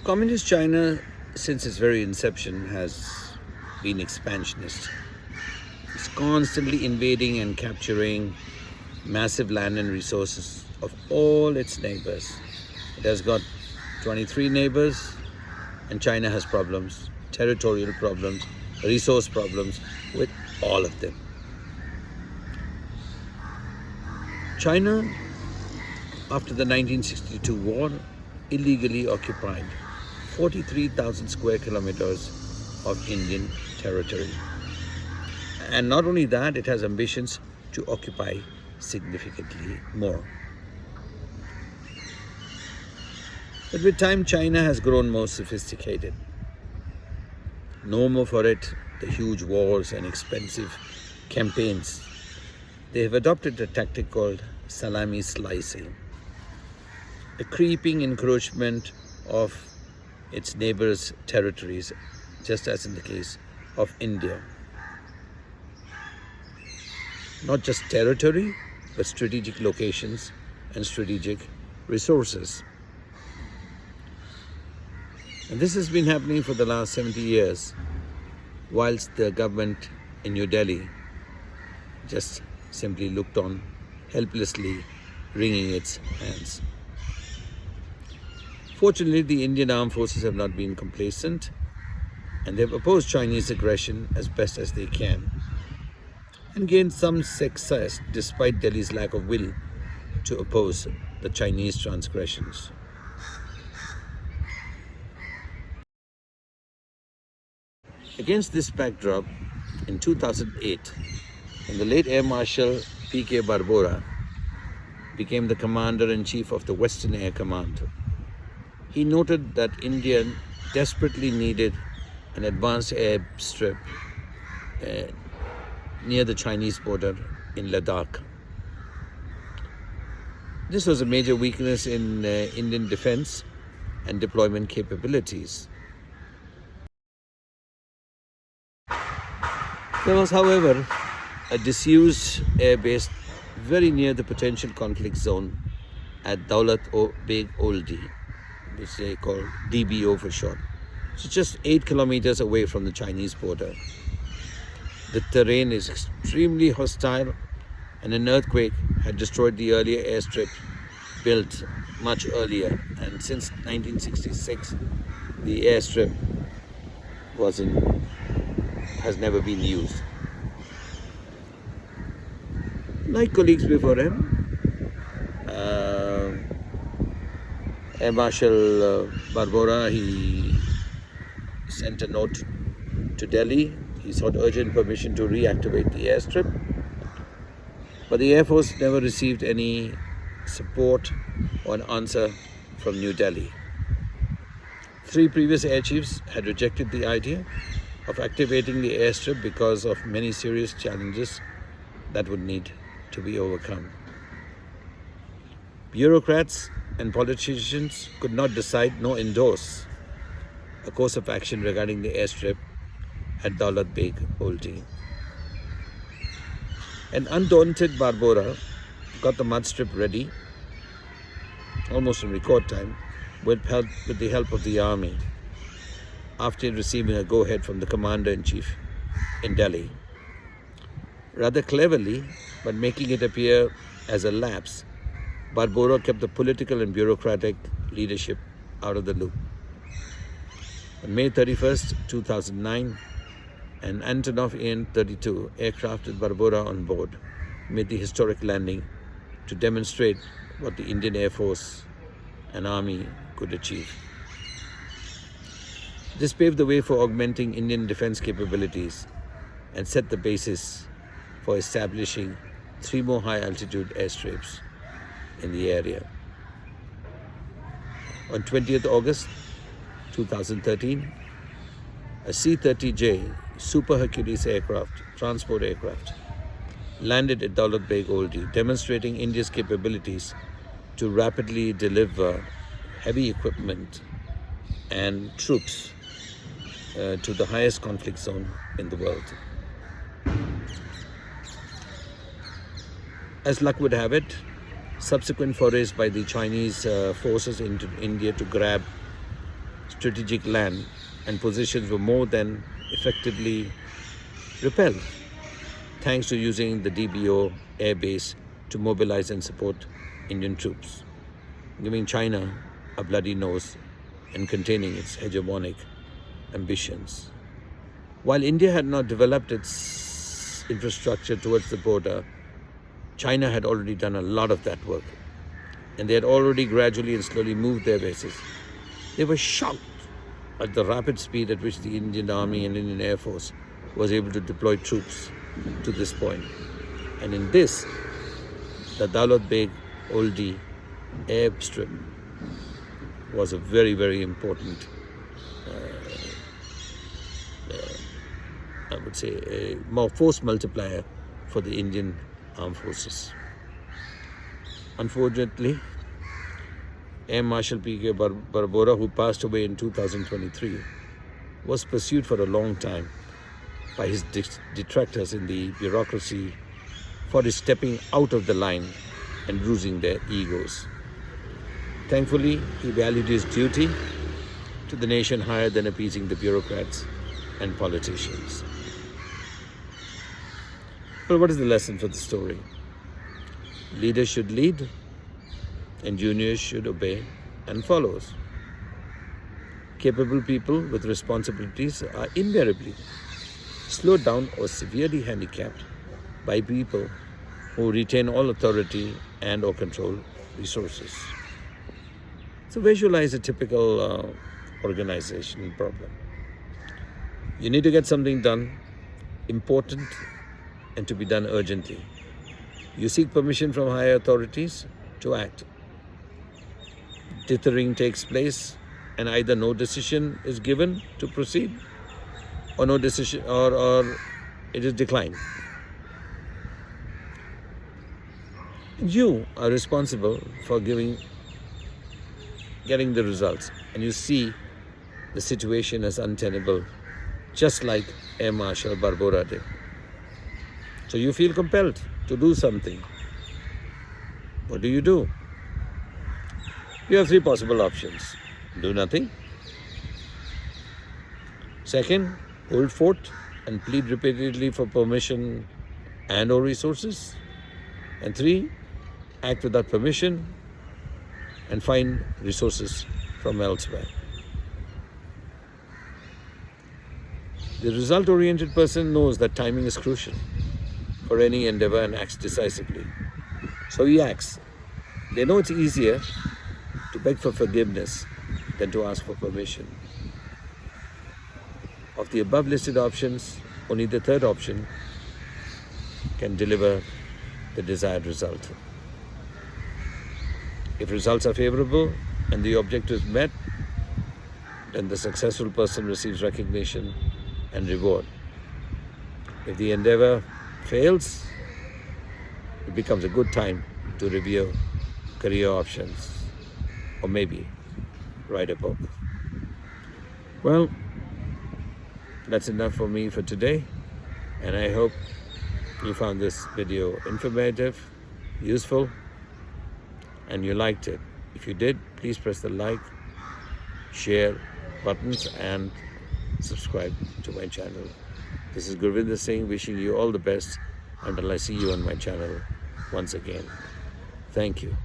Communist China, since its very inception, has been expansionist. It's constantly invading and capturing massive land and resources of all its neighbors. It has got 23 neighbors, and China has problems, territorial problems, resource problems with all of them. China, after the 1962 war, illegally occupied 43,000 square kilometers of Indian territory. And not only that, it has ambitions to occupy significantly more. But with time, China has grown more sophisticated. No more for it the huge wars and expensive campaigns. They have adopted a tactic called salami slicing, a creeping encroachment of its neighbors' territories, just as in the case of India. Not just territory, but strategic locations and strategic resources. And this has been happening for the last 70 years, whilst the government in New Delhi just simply looked on, helplessly wringing its hands. Fortunately, the Indian armed forces have not been complacent, and they have opposed Chinese aggression as best as they can, and gained some success despite Delhi's lack of will to oppose the Chinese transgressions. Against this backdrop, in 2008, when the late Air Marshal P.K. Barbora became the Commander-in-Chief of the Western Air Command, he noted that India desperately needed an advanced airstrip near the Chinese border in Ladakh. This was a major weakness in Indian defense and deployment capabilities. There was, however, a disused airbase very near the potential conflict zone at Daulat Beg Oldi, which they call DBO for short. So just 8 kilometers away from the Chinese border. The terrain is extremely hostile, and an earthquake had destroyed the earlier airstrip built much earlier. And since 1966, the airstrip has never been used. Like colleagues before him, Air Marshal Barbora, he sent a note to Delhi. He sought urgent permission to reactivate the airstrip, but the Air Force never received any support or an answer from New Delhi. 3 previous air chiefs had rejected the idea of activating the airstrip because of many serious challenges that would need to be overcome. Bureaucrats and politicians could not decide nor endorse a course of action regarding the airstrip at Daulat Beg Oldi. An undaunted Barbora got the mud strip ready almost in record time with the help of the army, after receiving a go-ahead from the Commander-in-Chief in Delhi. Rather cleverly, but making it appear as a lapse, Barbora kept the political and bureaucratic leadership out of the loop. On May 31st, 2009, an Antonov AN-32 aircraft with Barbora on board made the historic landing to demonstrate what the Indian Air Force and Army could achieve. This paved the way for augmenting Indian defense capabilities and set the basis for establishing 3 more high-altitude airstrips in the area. On 20th August 2013, a C-30J Super Hercules transport aircraft, landed at Daulat Beg Oldi, demonstrating India's capabilities to rapidly deliver heavy equipment and troops to the highest conflict zone in the world. As luck would have it, subsequent forays by the Chinese forces into India to grab strategic land and positions were more than effectively repelled, thanks to using the DBO air base to mobilize and support Indian troops, giving China a bloody nose and containing its hegemonic ambitions. While India had not developed its infrastructure towards the border, China had already done a lot of that work, and they had already gradually and slowly moved their bases. They were shocked at the rapid speed at which the Indian Army and Indian Air Force was able to deploy troops to this point. And in this, the Daulat Beg Oldie airstrip was a very, very important, I would say, a more force multiplier for the Indian armed forces. Unfortunately, Air Marshal P.K. Barbora, who passed away in 2023, was pursued for a long time by his detractors in the bureaucracy for his stepping out of the line and bruising their egos. Thankfully, he valued his duty to the nation higher than appeasing the bureaucrats and politicians. Well, what is the lesson for the story? Leaders should lead, and juniors should obey and follow. Capable people with responsibilities are invariably slowed down or severely handicapped by people who retain all authority and or control resources. So visualize a typical organization problem. You need to get something done, important, and to be done urgently. You seek permission from higher authorities to act. Dithering takes place, and either no decision is given to proceed, or no decision, or it is declined. You are responsible for getting the results, and you see the situation as untenable, just like Air Marshal Barbora did. So you feel compelled to do something. What do? You have three possible options. Do nothing. Second, hold fort and plead repeatedly for permission and or resources. And three, act without permission and find resources from elsewhere. The result-oriented person knows that timing is crucial for any endeavor and acts decisively. So he acts. They know it's easier to beg for forgiveness than to ask for permission. Of the above listed options, only the third option can deliver the desired result. If results are favorable and the objective is met, then the successful person receives recognition and reward. If the endeavor fails, it becomes a good time to review career options or maybe write a book. Well, that's enough for me for today, and I hope you found this video informative, useful, and you liked it. If you did, please press the like, share buttons and subscribe to my channel. This is Gurvinder Singh wishing you all the best until I see you on my channel once again. Thank you.